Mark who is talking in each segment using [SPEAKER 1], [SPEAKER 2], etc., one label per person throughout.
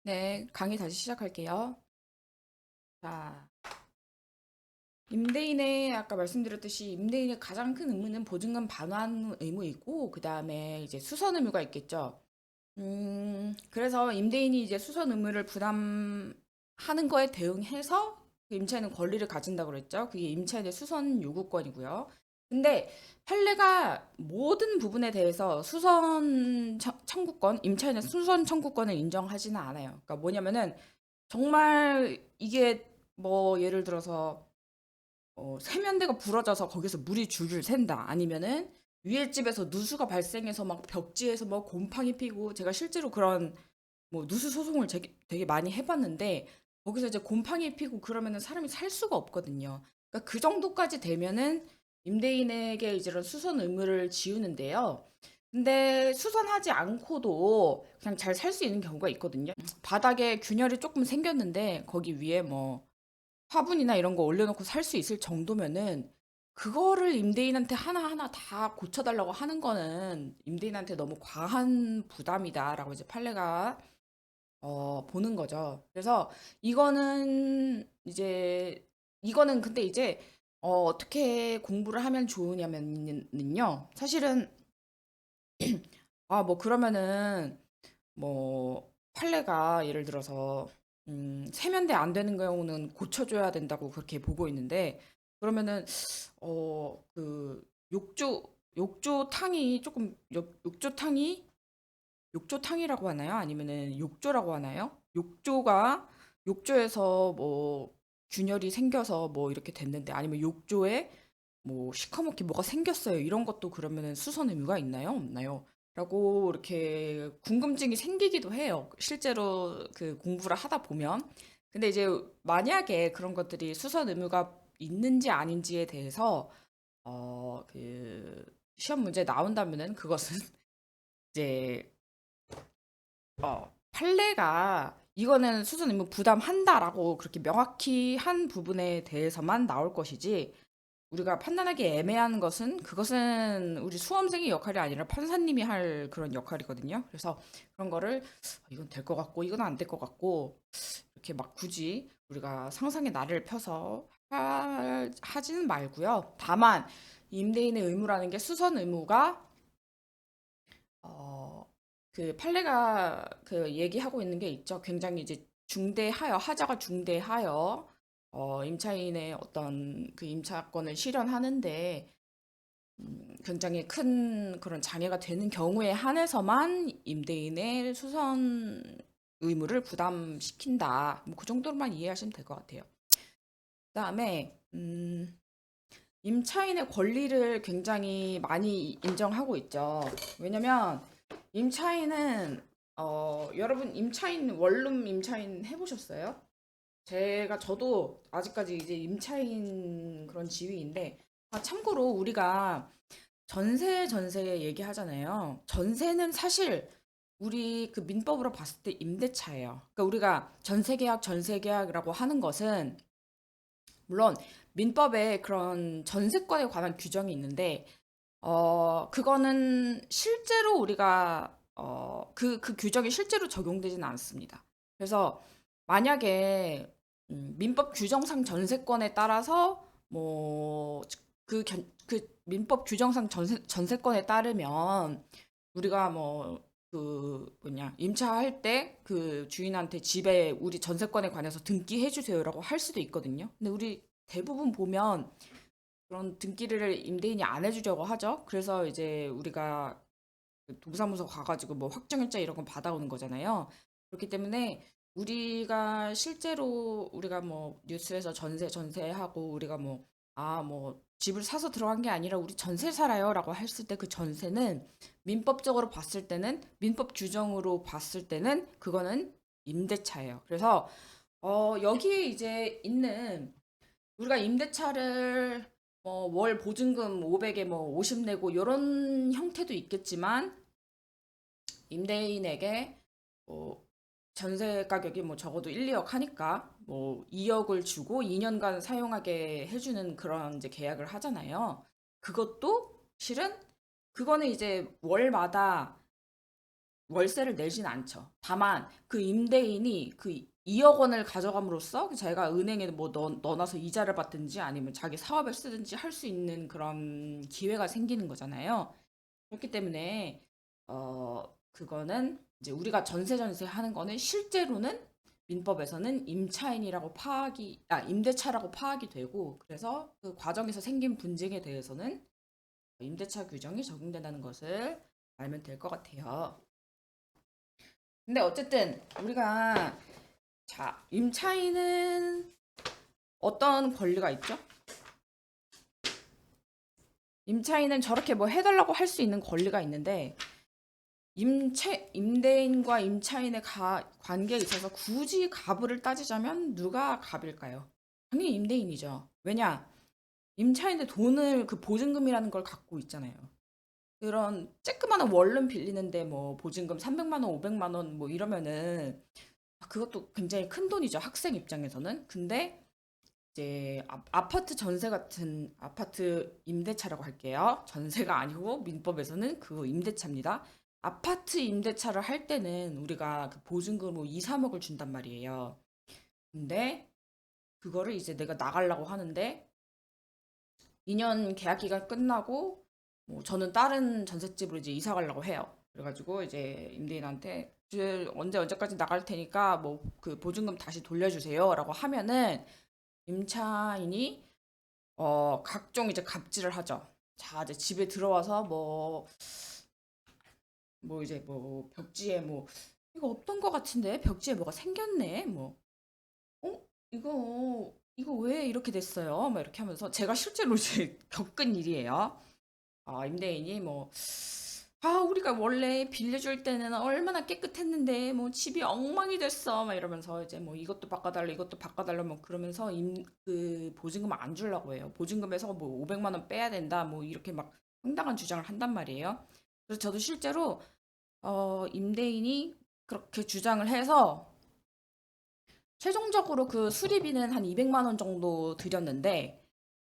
[SPEAKER 1] 네, 강의 다시 시작할게요. 자, 임대인의 아까 말씀드렸듯이 임대인의 가장 큰 의무는 보증금 반환 의무이고 그 다음에 이제 수선 의무가 있겠죠. 그래서 임대인이 이제 수선 의무를 부담하는 거에 대응해서 그 임차인은 권리를 가진다고 그랬죠. 그게 임차인의 수선 요구권이고요. 근데 판례가 모든 부분에 대해서 수선 청구권, 임차인의 수선 청구권을 인정하지는 않아요. 그러니까 뭐냐면은 정말 이게 뭐 예를 들어서 세면대가 부러져서 거기서 물이 줄줄 샌다. 아니면은 위에 집에서 누수가 발생해서 막 벽지에서 뭐 곰팡이 피고 제가 실제로 그런 뭐 누수 소송을 되게 많이 해봤는데 거기서 이제 곰팡이 피고 그러면은 사람이 살 수가 없거든요. 그러니까 그 정도까지 되면은 임대인에게 이제 이런 수선 의무를 지우는데요. 근데 수선하지 않고도 그냥 잘 살 수 있는 경우가 있거든요. 바닥에 균열이 조금 생겼는데 거기 위에 뭐 화분이나 이런 거 올려놓고 살 수 있을 정도면은 그거를 임대인한테 하나하나 다 고쳐달라고 하는 거는 임대인한테 너무 과한 부담이다라고 이제 판례가 보는 거죠. 그래서 이거는 이제 이거는 근데 이제 어떻게 공부를 하면 좋으냐면요. 사실은 뭐 그러면은 뭐 판례가 예를 들어서 세면대 안 되는 경우는 고쳐줘야 된다고 그렇게 보고 있는데 그러면은 그 욕조 탕이 조금 욕조탕이라고 하나요? 아니면은 욕조라고 하나요? 욕조에서 뭐 균열이 생겨서 뭐 이렇게 됐는데 아니면 욕조에 뭐 시커멓게 뭐가 생겼어요. 이런 것도 그러면은 수선 의무가 있나요? 없나요? 라고 이렇게 궁금증이 생기기도 해요. 실제로 그 공부를 하다 보면. 근데 이제 만약에 그런 것들이 수선 의무가 있는지 아닌지에 대해서 그 시험 문제에 나온다면은 그것은 이제 판례가 이거는 수선 의무 부담한다라고 그렇게 명확히 한 부분에 대해서만 나올 것이지 우리가 판단하기 애매한 것은 그것은 우리 수험생의 역할이 아니라 판사님이 할 그런 역할이거든요. 그래서 그런 거를 이건 될 것 같고 이건 안 될 것 같고 이렇게 막 굳이 우리가 상상의 나래를 펴서 하지는 말고요. 다만 임대인의 의무라는 게 수선 의무가 어, 그 판례가 그 얘기하고 있는 게 있죠. 굉장히 이제 중대하여 하자가 중대하여 임차인의 어떤 그 임차권을 실현하는데 굉장히 큰 그런 장애가 되는 경우에 한해서만 임대인의 수선 의무를 부담시킨다. 뭐 그 정도로만 이해하시면 될 것 같아요. 그다음에 임차인의 권리를 굉장히 많이 인정하고 있죠. 왜냐면 임차인은 여러분 임차인 원룸 임차인 해보셨어요? 저도 아직까지 이제 임차인 그런 지위인데 참고로 우리가 전세 얘기하잖아요. 전세는 사실 우리 그 민법으로 봤을 때 임대차예요. 그러니까 우리가 전세 계약이라고 하는 것은 물론 민법에 그런 전세권에 관한 규정이 있는데 그거는 실제로 우리가 그 규정이 실제로 적용되지는 않습니다. 그래서 만약에 민법 규정상 전세권에 따라서 뭐 그 민법 규정상 전세권에 따르면 우리가 뭐 그 뭐냐 임차할 때 그 주인한테 집에 우리 전세권에 관해서 등기해 주세요라고 할 수도 있거든요. 근데 우리 대부분 보면 그런 등기를 임대인이 안 해주려고 하죠. 그래서 이제 우리가 그 동사무소 가가지고 뭐 확정일자 이런 거 받아오는 거잖아요. 그렇기 때문에 우리가 실제로 우리가 뭐 뉴스에서 전세하고 우리가 뭐 뭐 집을 사서 들어간 게 아니라 우리 전세 살아요라고 했을 때 그 전세는 민법적으로 봤을 때는 민법 규정으로 봤을 때는 그거는 임대차예요. 그래서 여기에 이제 있는 우리가 임대차를 뭐 월 보증금 500에 뭐 50 내고 이런 형태도 있겠지만 임대인에게 뭐 전세 가격이 뭐 적어도 1, 2억 하니까 뭐 2억을 주고 2년간 사용하게 해주는 그런 이제 계약을 하잖아요. 그것도 실은 그거는 이제 월마다 월세를 내진 않죠. 다만 그 임대인이 그 2억 원을 가져감으로써 자기가 은행에 뭐 넣어놔서 이자를 받든지 아니면 자기 사업에 쓰든지 할 수 있는 그런 기회가 생기는 거잖아요. 그렇기 때문에 그거는 이제 우리가 전세 하는 거는 실제로는 민법에서는 임대차라고 파악이 되고, 그래서 그 과정에서 생긴 분쟁에 대해서는 임대차 규정이 적용된다는 것을 알면 될 것 같아요. 근데 어쨌든 우리가, 자, 임차인은 어떤 권리가 있죠? 임차인은 저렇게 뭐 해달라고 할 수 있는 권리가 있는데, 임대인과 임차인의 관계에 있어서 굳이 가부를 따지자면 누가 갑일까요? 당연히 임대인이죠. 왜냐? 임차인의 돈을, 그 보증금이라는 걸 갖고 있잖아요. 그런 쬐끄만한 원룸 빌리는데 뭐 보증금 300만 원, 500만 원 뭐 이러면은 그것도 굉장히 큰 돈이죠. 학생 입장에서는. 근데 이제 아파트 전세 같은, 아파트 임대차라고 할게요. 전세가 아니고 민법에서는 그 임대차입니다. 아파트 임대차를 할 때는 우리가 그 보증금으로 2, 3억을 준단 말이에요. 근데 그거를 이제 내가 나가려고 하는데 2년 계약 기간 끝나고 뭐 저는 다른 전셋집으로 이제 이사 가려고 해요. 그래가지고 이제 임대인한테 이제 언제까지 나갈 테니까 뭐 그 보증금 다시 돌려주세요라고 하면은 임차인이 각종 이제 갑질을 하죠. 자, 이제 집에 들어와서 뭐 이제 뭐 벽지에 뭐 이거 없던 것 같은데 벽지에 뭐가 생겼네. 뭐 어? 이거 왜 이렇게 됐어요? 막 이렇게 하면서 제가 실제로 이제 겪은 일이에요. 임대인이 뭐 우리가 원래 빌려줄 때는 얼마나 깨끗했는데 뭐 집이 엉망이 됐어 막 이러면서 이제 뭐 이것도 바꿔달라 뭐 그러면서 그 보증금 안 주려고 해요. 보증금에서 뭐 500만 원 빼야 된다 뭐 이렇게 막 황당한 주장을 한단 말이에요. 그래서 저도 실제로 임대인이 그렇게 주장을 해서 최종적으로 그 수리비는 한 200만 원 정도 들였는데,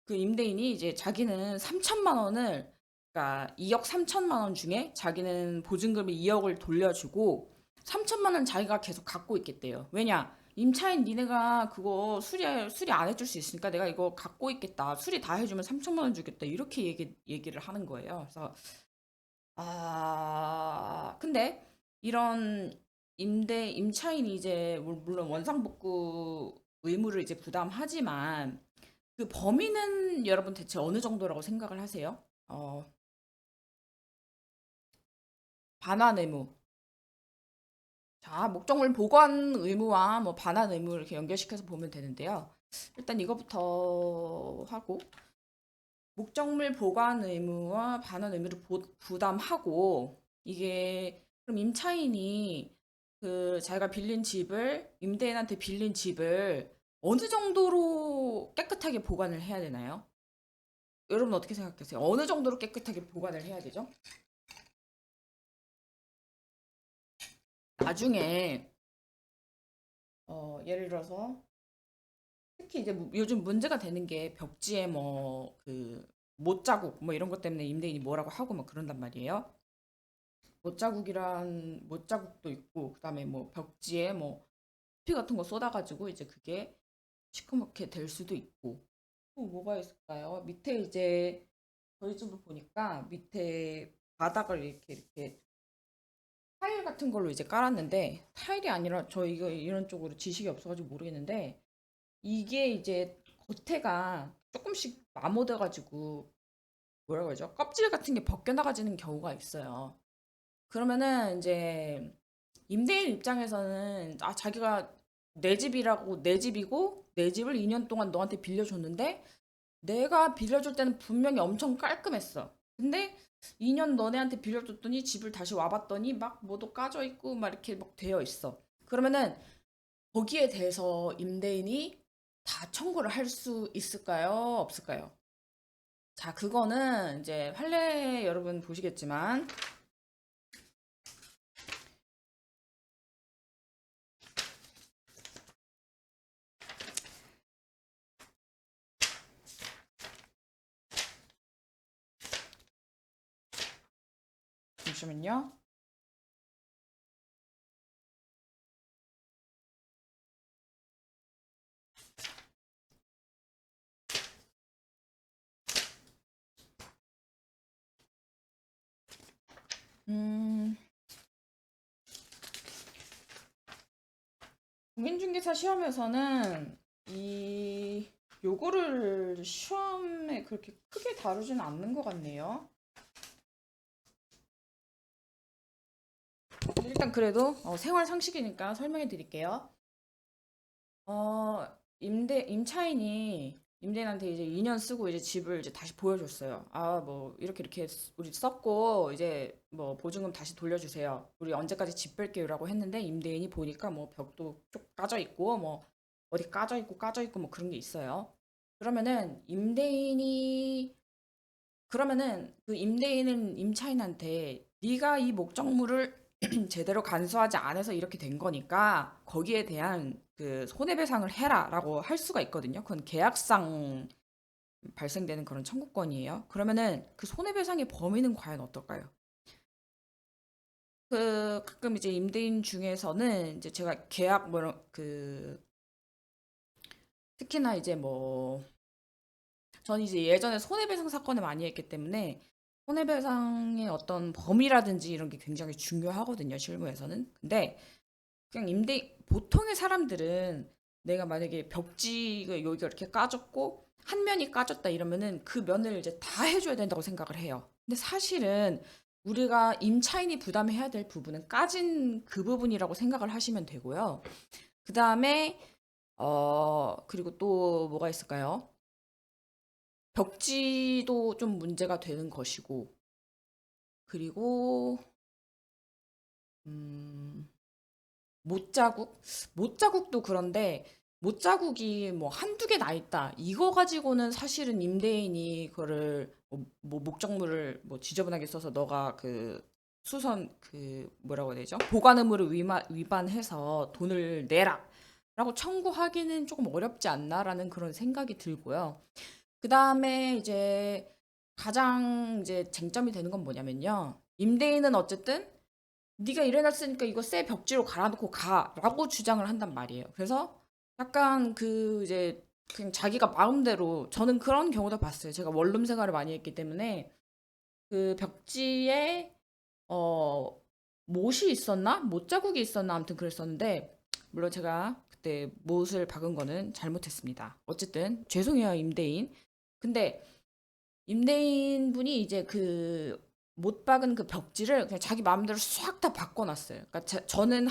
[SPEAKER 1] 그 임대인이 이제 자기는 3천만 원을, 그러니까 2억 3천만 원 중에 자기는 보증금이 2억을 돌려주고 3천만 원 자기가 계속 갖고 있겠대요. 왜냐? 임차인 니네가 그거 수리 안 해줄 수 있으니까 내가 이거 갖고 있겠다. 수리 다 해주면 3천만 원 주겠다. 이렇게 얘기를 하는 거예요. 그래서 근데 이런 임차인이 이제 물론 원상복구 의무를 이제 부담하지만 그 범위는 여러분 대체 어느 정도라고 생각을 하세요? 반환 의무. 자, 목적물 보관 의무와 뭐 반환 의무 이렇게 연결시켜서 보면 되는데요. 일단 이거부터 하고, 목적물 보관 의무와 반환 의무를 부담하고, 이게 그럼 임차인이 그 자기가 빌린 집을, 임대인한테 빌린 집을 어느 정도로 깨끗하게 보관을 해야 되나요? 여러분 어떻게 생각하세요? 어느 정도로 깨끗하게 보관을 해야 되죠? 나중에 예를 들어서 특히 이제 요즘 문제가 되는 게 벽지에 뭐 그 못자국 뭐 이런 것 때문에 임대인이 뭐라고 하고 막 그런단 말이에요. 못자국도 있고 그다음에 뭐 벽지에 뭐 피 같은 거 쏟아가지고 이제 그게 시커멓게 될 수도 있고, 또 뭐가 있을까요? 밑에 이제 저희 집을 보니까 밑에 바닥을 이렇게 타일 같은 걸로 이제 깔았는데, 타일이 아니라 저 이거 이런 쪽으로 지식이 없어가지고 모르겠는데 이게 이제 겉에가 조금씩 마모돼가지고 뭐라고 하죠? 껍질 같은 게 벗겨나가지는 경우가 있어요. 그러면은 이제 임대인 입장에서는 자기가 내 집이고 내 집을 2년 동안 너한테 빌려줬는데 내가 빌려줄 때는 분명히 엄청 깔끔했어. 근데 2년 너네한테 빌려줬더니 집을 다시 와봤더니 막 뭐도 까져 있고 막 이렇게 막 되어 있어. 그러면은 거기에 대해서 임대인이 다 청구를 할 수 있을까요? 없을까요? 자, 그거는 이제 판례 여러분 보시겠지만, 잠시만요. 음, 공인중개사 시험에서는 요거를 시험에 그렇게 크게 다루지는 않는 것 같네요. 일단 그래도 생활 상식이니까 설명해 드릴게요. 어, 임차인한테 이제 2년 쓰고 이제 집을 이제 다시 보여줬어요. 아, 뭐, 이렇게 우리 썼고, 이제 뭐, 보증금 다시 돌려주세요. 우리 언제까지 집 뺄게요라고 했는데, 임대인이 보니까 뭐, 벽도 쪽 까져 있고, 뭐, 어디 까져 있고, 뭐 그런 게 있어요. 그러면은, 그러면은 그 임대인은 임차인한테 네가 이 목적물을 제대로 간수하지 않아서 이렇게 된 거니까 거기에 대한 그 손해배상을 해라라고 할 수가 있거든요. 그건 계약상 발생되는 그런 청구권이에요. 그러면은 그 손해배상의 범위는 과연 어떨까요? 그 가끔 이제 임대인 중에서는 이제 제가 계약 그 특히나 이제 뭐 전 이제 예전에 손해배상 사건을 많이 했기 때문에 손해배상의 어떤 범위라든지 이런 게 굉장히 중요하거든요, 실무에서는. 근데 그냥 보통의 사람들은 내가 만약에 벽지가 여기가 이렇게 까졌고 한 면이 까졌다 이러면은 그 면을 이제 다 해줘야 된다고 생각을 해요. 근데 사실은 우리가 임차인이 부담해야 될 부분은 까진 그 부분이라고 생각을 하시면 되고요. 그 다음에, 그리고 또 뭐가 있을까요? 벽지도 좀 문제가 되는 것이고, 그리고, 음, 못자국? 못자국도 그런데, 못자국이 뭐 한두 개 나 있다. 이거 가지고는 사실은 임대인이 그거를, 뭐 목적물을 뭐 지저분하게 써서 너가 그 뭐라고 해야 되죠? 보관 의무를 위반해서 돈을 내라. 라고 청구하기는 조금 어렵지 않나라는 그런 생각이 들고요. 그 다음에 이제 가장 이제 쟁점이 되는 건 뭐냐면요. 임대인은 어쨌든 네가 이래놨으니까 이거 새 벽지로 갈아놓고 가라고 주장을 한단 말이에요. 그래서 약간 그 이제 그냥 자기가 마음대로 저는 그런 경우도 봤어요. 제가 원룸 생활을 많이 했기 때문에 그 벽지에 어 못이 있었나? 못 자국이 있었나? 아무튼 그랬었는데 물론 제가 그때 못을 박은 거는 잘못했습니다. 어쨌든 죄송해요, 임대인. 근데 임대인 분이 이제 그 못 박은 그 벽지를 그냥 자기 마음대로 싹 다 바꿔놨어요. 그러니까 저는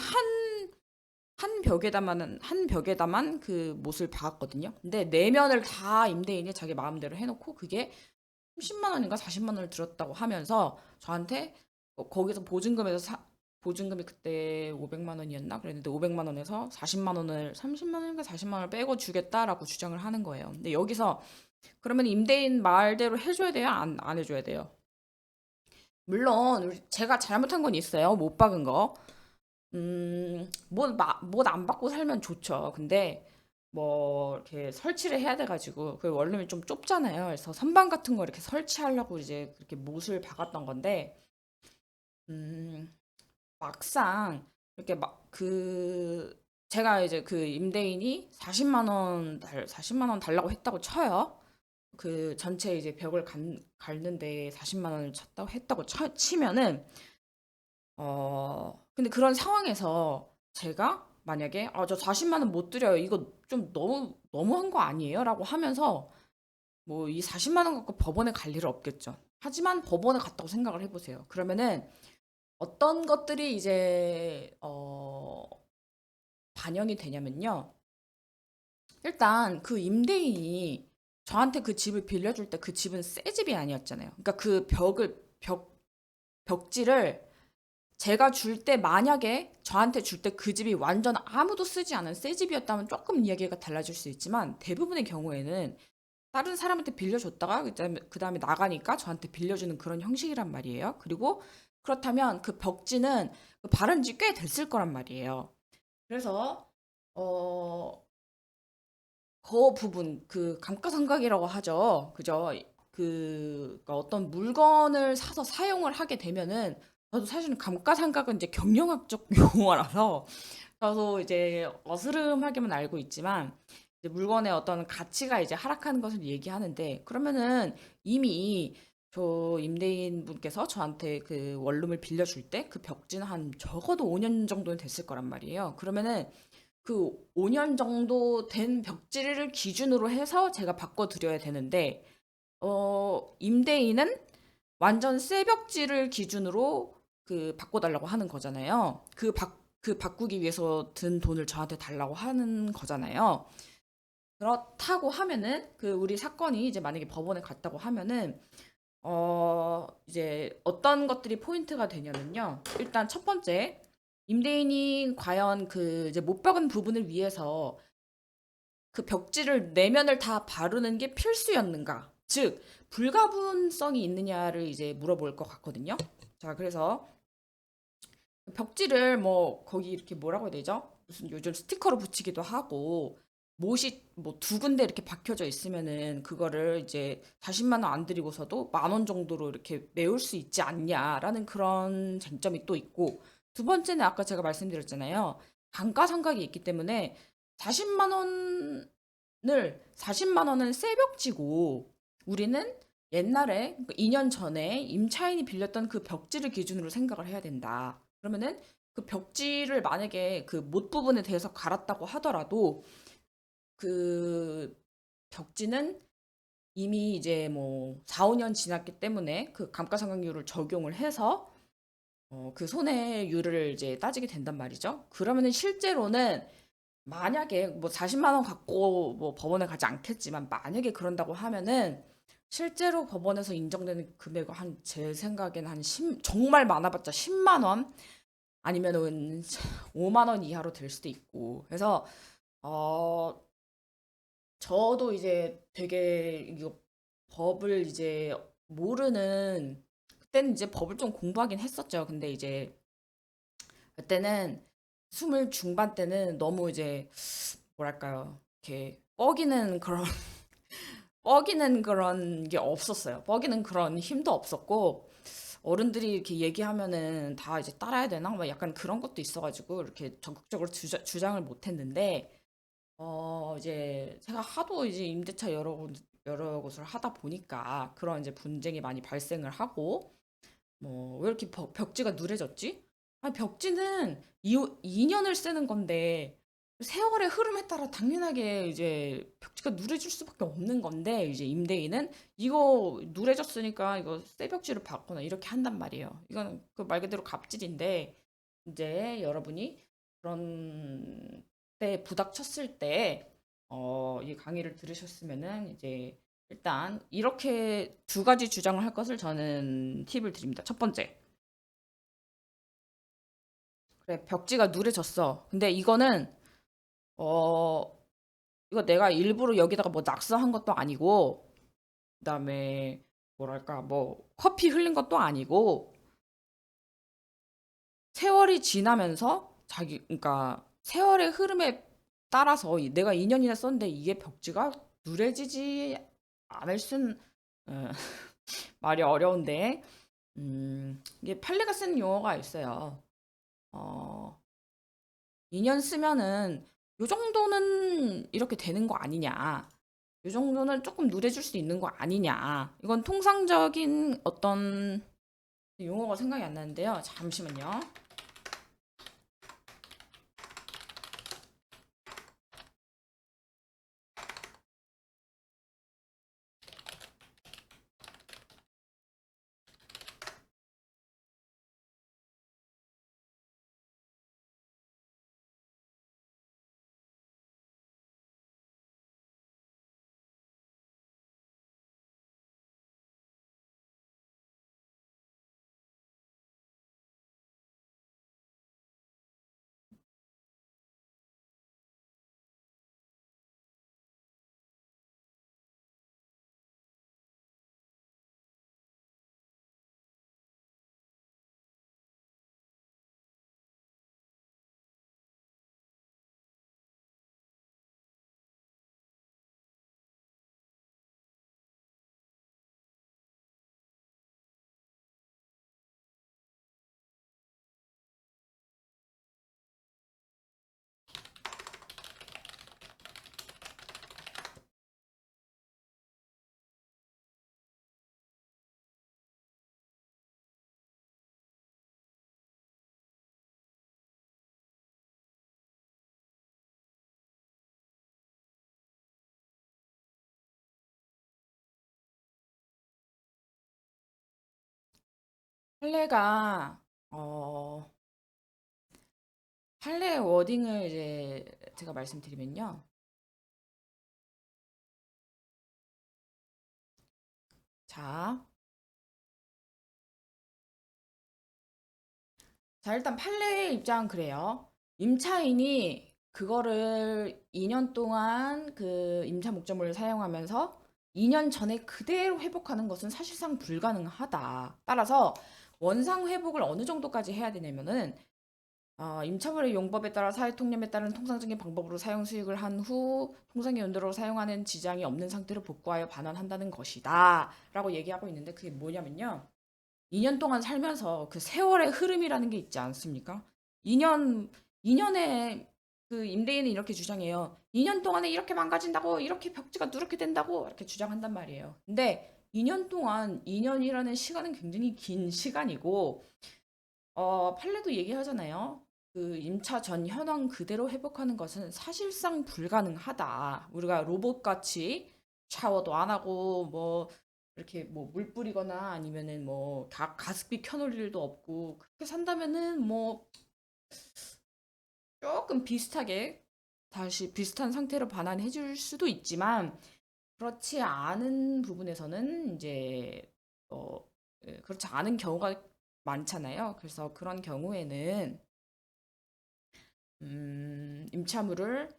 [SPEAKER 1] 한 벽에다만 그 못을 박았거든요. 근데 내면을 다 임대인이 자기 마음대로 해놓고 그게 30만 원인가 40만 원을 들었다고 하면서 저한테 거기서 보증금이 그때 500만 원이었나 그랬는데 500만 원에서 40만 원을 30만 원인가 40만 원을 빼고 주겠다라고 주장을 하는 거예요. 근데 여기서 그러면 임대인 말대로 해줘야 돼요? 안 해줘야 돼요? 물론 제가 잘못한 건 있어요. 못 박은 거. 못안 받고 살면 좋죠. 근데 뭐 이렇게 설치를 해야 돼가지고 그 원룸이 좀 좁잖아요. 그래서 선반 같은 거 이렇게 설치하려고 이제 그렇게 못을 박았던 건데 음, 막상 이렇게 막 제가 이제 그 임대인이 40만 원 달라고 했다고 쳐요. 그 전체 이제 갈는데 40만 원을 했다고 치면은 근데 그런 상황에서 제가 만약에 저 40만 원 못 드려요. 이거 좀 너무한 거 아니에요? 라고 하면서 뭐 이 40만 원 갖고 법원에 갈 일은 없겠죠. 하지만 법원에 갔다고 생각을 해보세요. 그러면은 어떤 것들이 이제 반영이 되냐면요. 일단 그 임대인이 저한테 그 집을 빌려줄 때 그 집은 새 집이 아니었잖아요. 그러니까 그 벽지를 제가 줄 때 만약에 저한테 줄 때 그 집이 완전 아무도 쓰지 않은 새 집이었다면 조금 이야기가 달라질 수 있지만 대부분의 경우에는 다른 사람한테 빌려줬다가 그다음에 나가니까 저한테 빌려주는 그런 형식이란 말이에요. 그리고 그렇다면 그 벽지는 바른 지 꽤 됐을 거란 말이에요. 그래서 어, 그 부분 그 감가상각이라고 하죠. 그죠? 그러니까 어떤 물건을 사서 사용을 하게 되면은 저도 사실은 감가상각은 이제 경영학적 용어라서 저도 이제 어스름하게만 알고 있지만 이제 물건의 어떤 가치가 이제 하락하는 것을 얘기하는데 그러면은 이미 저 임대인 분께서 저한테 그 원룸을 빌려줄 때 그 벽지는 한 적어도 5년 정도는 됐을 거란 말이에요. 그러면은 그 5년 정도 된 벽지를 기준으로 해서 제가 바꿔드려야 되는데, 임대인은 완전 새 벽지를 기준으로 그 바꿔달라고 하는 거잖아요. 그 바꾸기 위해서 든 돈을 저한테 달라고 하는 거잖아요. 그렇다고 하면은 그 우리 사건이 이제 만약에 법원에 갔다고 하면은 이제 어떤 것들이 포인트가 되냐면요. 일단 첫 번째, 임대인이 과연 그 이제 못 박은 부분을 위해서 그 벽지를 내면을 다 바르는 게 필수였는가? 즉, 불가분성이 있느냐를 이제 물어볼 것 같거든요. 자, 그래서 벽지를 뭐 거기 이렇게 뭐라고 해야 되죠? 무슨 요즘 스티커로 붙이기도 하고 못이 뭐 두 군데 이렇게 박혀져 있으면은 그거를 이제 40만 원 안 들이고서도 10,000원 정도로 이렇게 메울 수 있지 않냐라는 그런 쟁점이 또 있고, 두 번째는 아까 제가 말씀드렸잖아요. 감가상각이 있기 때문에 40만 원을 40만 원은 새 벽지고 우리는 옛날에 2년 전에 임차인이 빌렸던 그 벽지를 기준으로 생각을 해야 된다. 그러면은 그 벽지를 만약에 그 못 부분에 대해서 갈았다고 하더라도 그 벽지는 이미 이제 뭐 4, 5년 지났기 때문에 그 감가상각률을 적용을 해서 그 손해율을 이제 따지게 된단 말이죠. 그러면은 실제로는 만약에 뭐 40만 원 갖고 뭐 법원에 가지 않겠지만 만약에 그런다고 하면은 실제로 법원에서 인정되는 금액은 한 제 생각엔 한 10, 정말 많아봤자 10만 원 아니면은 5만 원 이하로 될 수도 있고. 그래서 어 저도 이제 되게 이거 법을 이제 모르는, 그때는 이제 법을 좀 공부하긴 했었죠. 근데 이제 그때는 스물 중반 때는 너무 이제 뭐랄까요, 이렇게 뻐기는 그런 게 없었어요. 뻐기는 그런 힘도 없었고, 어른들이 이렇게 얘기하면은 다 이제 따라야 되나? 막 약간 그런 것도 있어가지고 이렇게 적극적으로 주장을 못 했는데, 이제 제가 하도 이제 임대차 여러 곳을 하다 보니까 그런 이제 분쟁이 많이 발생을 하고, 뭐, 왜 이렇게 벽지가 누래졌지? 아니, 벽지는 2년을 쓰는 건데, 세월의 흐름에 따라 당연하게 이제 벽지가 누래질 수밖에 없는 건데, 이제 임대인은 이거 누래졌으니까 이거 새 벽지를 바꾸나 이렇게 한단 말이에요. 이건 그 말 그대로 갑질인데, 이제 여러분이 그런 때 부닥쳤을 때, 이 강의를 들으셨으면은 이제 일단 이렇게 두 가지 주장을 할 것을 저는 팁을 드립니다. 첫 번째, 그래, 벽지가 누래졌어. 근데 이거는 어 이거 내가 일부러 여기다가 뭐 낙서한 것도 아니고, 그다음에 뭐랄까 뭐 커피 흘린 것도 아니고, 세월이 지나면서 그러니까 세월의 흐름에 따라서 내가 2년이나 썼는데 이게 벽지가 누래지지 않을 순 어, 말이 어려운데, 이게 판례가 쓰는 용어가 있어요. 어, 2년 쓰면은 요 정도는 이렇게 되는 거 아니냐. 요 정도는 조금 누래질 수 있는 거 아니냐. 이건 통상적인 어떤 용어가 생각이 안 나는데요. 잠시만요. 판례가 어 판례 워딩을 이제 제가 말씀드리면요. 자, 자 일단 판례의 입장은 그래요. 임차인이 그거를 2년 동안 그 임차 목적물을 사용하면서 2년 전에 그대로 회복하는 것은 사실상 불가능하다. 따라서 원상 회복을 어느 정도까지 해야 되냐면은 임차물의 용법에 따라 사회통념에 따른 통상적인 방법으로 사용 수익을 한 후 통상의 용도로 사용하는 지장이 없는 상태로 복구하여 반환한다는 것이다. 라고 얘기하고 있는데 그게 뭐냐면요. 2년 동안 살면서 그 세월의 흐름이라는 게 있지 않습니까? 2년, 2년에 그 임대인은 이렇게 주장해요. 2년 동안에 이렇게 망가진다고, 이렇게 벽지가 누렇게 된다고, 이렇게 주장한단 말이에요. 근데 2년 동안, 2년이라는 시간은 굉장히 긴 시간이고, 판례도 얘기하잖아요. 그 임차 전 현황 그대로 회복하는 것은 사실상 불가능하다. 우리가 로봇같이 샤워도 안 하고 뭐 이렇게 뭐 물 뿌리거나 아니면은 뭐 가습기 켜놓을 일도 없고 그렇게 산다면은 뭐 조금 비슷하게 다시 비슷한 상태로 반환해 줄 수도 있지만 그렇지 않은 부분에서는 이제 어 그렇지 않은 경우가 많잖아요. 그래서 그런 경우에는 임차물을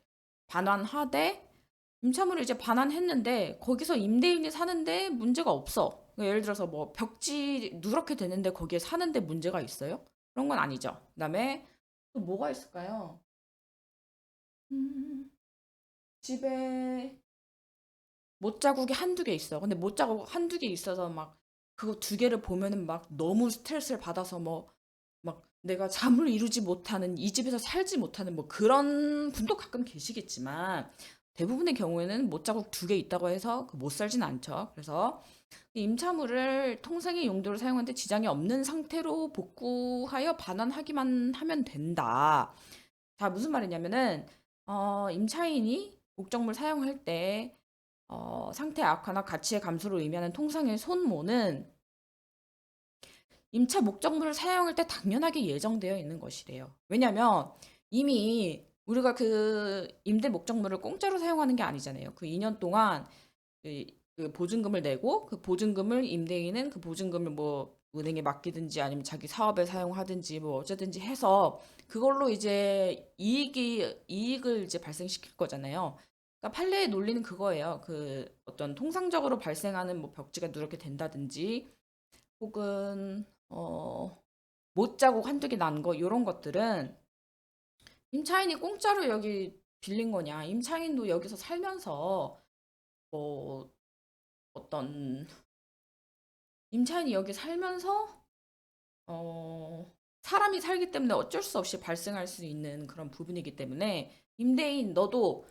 [SPEAKER 1] 반환하되 임차물을 이제 반환했는데 거기서 임대인이 사는데 문제가 없어. 그러니까 예를 들어서 뭐 벽지 누렇게 되는데 거기에 사는데 문제가 있어요? 그런 건 아니죠. 그다음에 또 뭐가 있을까요? 음, 집에 못자국이 한두 개 있어. 근데 못자국 한두 개 있어서 막 그거 두 개를 보면은 막 너무 스트레스를 받아서 뭐 막 내가 잠을 이루지 못하는 이 집에서 살지 못하는 뭐 그런 분도 가끔 계시겠지만 대부분의 경우에는 못자국 두 개 있다고 해서 못 살진 않죠. 그래서 임차물을 통상의 용도로 사용하는데 지장이 없는 상태로 복구하여 반환하기만 하면 된다. 자, 무슨 말이냐면은 임차인이 목적물 사용할 때 상태 악화나 가치의 감소를 의미하는 통상의 손모는 임차 목적물을 사용할 때 당연하게 예정되어 있는 것이래요. 왜냐면 이미 우리가 그 임대 목적물을 공짜로 사용하는 게 아니잖아요. 그 2년 동안 그, 그 보증금을 내고 그 보증금을 임대인은 그 보증금을 뭐 은행에 맡기든지 아니면 자기 사업에 사용하든지 뭐 어쩌든지 해서 그걸로 이제 이익을 이제 발생시킬 거잖아요. 그러니까 판례의 논리는 그거예요. 그 어떤 통상적으로 발생하는 뭐 벽지가 누렇게 된다든지 혹은 못 자고 한두 개 난 거 요런 것들은 임차인이 공짜로 여기 빌린 거냐. 임차인도 여기서 살면서 뭐 어떤 임차인이 여기 살면서 사람이 살기 때문에 어쩔 수 없이 발생할 수 있는 그런 부분이기 때문에 임대인 너도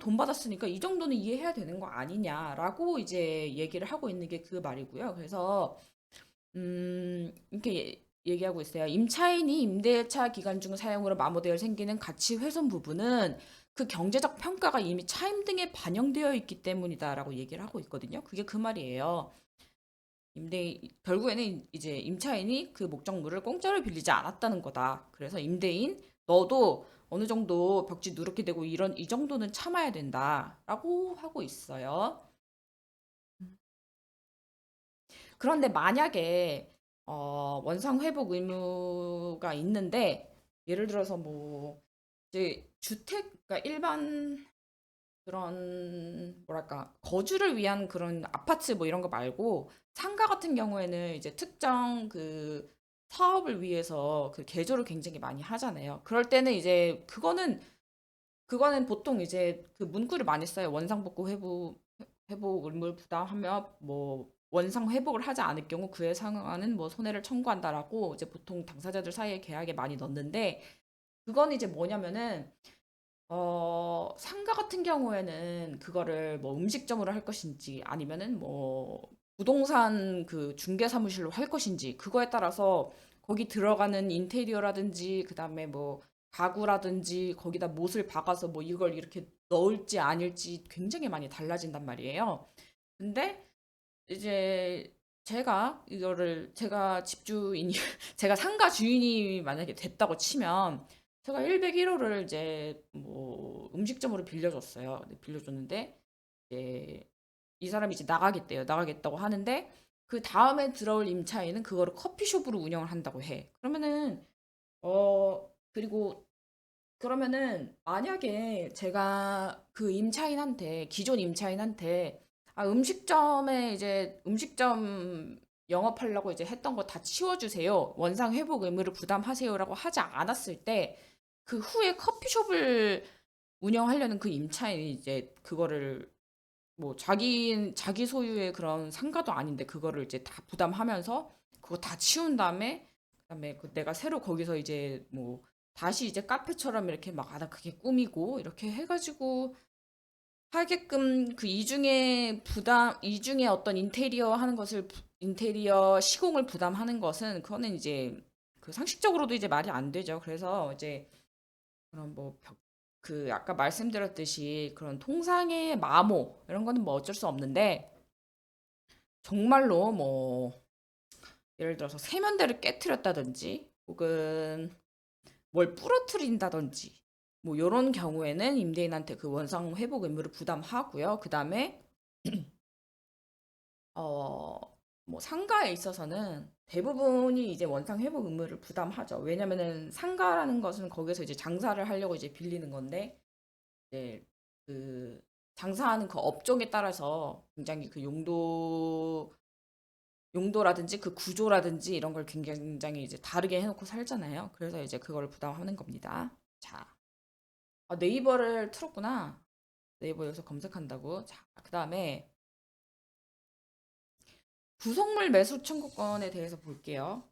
[SPEAKER 1] 돈 받았으니까 이 정도는 이해해야 되는 거 아니냐라고 이제 얘기를 하고 있는 게 그 말이고요. 그래서 이렇게 얘기하고 있어요. 임차인이 임대차 기간 중 사용으로 마모되어 생기는 가치 훼손 부분은 그 경제적 평가가 이미 차임 등에 반영되어 있기 때문이다라고 얘기를 하고 있거든요. 그게 그 말이에요. 결국에는 이제 임차인이 그 목적물을 공짜로 빌리지 않았다는 거다. 그래서 임대인 너도 어느 정도 벽지 누렇게 되고 이런 이 정도는 참아야 된다라고 하고 있어요. 그런데 만약에 원상 회복 의무가 있는데 예를 들어서 뭐 이제 주택 그러니까 일반 그런 뭐랄까 거주를 위한 그런 아파트 뭐 이런 거 말고 상가 같은 경우에는 이제 특정 그 사업을 위해서 그 개조를 굉장히 많이 하잖아요. 그럴 때는 이제 그거는 보통 이제 그 문구를 많이 써요. 원상복구 회복 의무를 부담하며 뭐 원상 회복을 하지 않을 경우 그에 상응하는 뭐 손해를 청구한다라고 이제 보통 당사자들 사이에 계약에 많이 넣는데 그건 이제 뭐냐면은 상가 같은 경우에는 그거를 뭐 음식점으로 할 것인지 아니면은 뭐 부동산 그 중개 사무실로 할 것인지 그거에 따라서 거기 들어가는 인테리어라든지 그다음에 뭐 가구라든지 거기다 못을 박아서 뭐 이걸 이렇게 넣을지 아닐지 굉장히 많이 달라진단 말이에요. 근데 이제 제가 집주인이 제가 상가 주인이 만약에 됐다고 치면 제가 101호를 이제 뭐 음식점으로 빌려줬어요. 네, 빌려줬는데 이제 이 사람이 이제 나가겠대요. 나가겠다고 하는데 그 다음에 들어올 임차인은 그거를 커피숍으로 운영을 한다고 해. 그리고 그러면은 만약에 제가 그 임차인한테 기존 임차인한테 음식점에 이제 음식점 영업하려고 이제 했던 거 다 치워주세요. 원상 회복 의무를 부담하세요라고 하지 않았을 때 그 후에 커피숍을 운영하려는 그 임차인이 이제 그거를 뭐 자기 소유의 그런 상가도 아닌데 그거를 이제 다 부담하면서 그거 다 치운 다음에 그다음에 그 내가 새로 거기서 이제 뭐 다시 이제 카페처럼 이렇게 막 나 그게 꿈이고 이렇게 해가지고 하게끔 그 이중에 어떤 인테리어 시공을 부담하는 것은 그거는 이제 그 상식적으로도 이제 말이 안 되죠. 그래서 이제 그런 뭐 그 아까 말씀드렸듯이 그런 통상의 마모 이런 거는 뭐 어쩔 수 없는데 정말로 뭐 예를 들어서 세면대를 깨트렸다든지 혹은 뭘 부러뜨린다든지 뭐 요런 경우에는 임대인한테 그 원상 회복 의무를 부담하고요. 그다음에 어 뭐 상가에 있어서는 대부분이 이제 원상 회복 의무를 부담하죠. 왜냐면은 상가라는 것은 거기서 이제 장사를 하려고 이제 빌리는 건데 이제 그 장사하는 그 업종에 따라서 굉장히 그 용도라든지 그 구조라든지 이런 걸 굉장히 이제 다르게 해놓고 살잖아요. 그래서 이제 그걸 부담하는 겁니다. 자, 네이버를 틀었구나. 네이버 여기서 검색한다고. 자, 그 다음에 구속물 매수 청구권에 대해서 볼게요.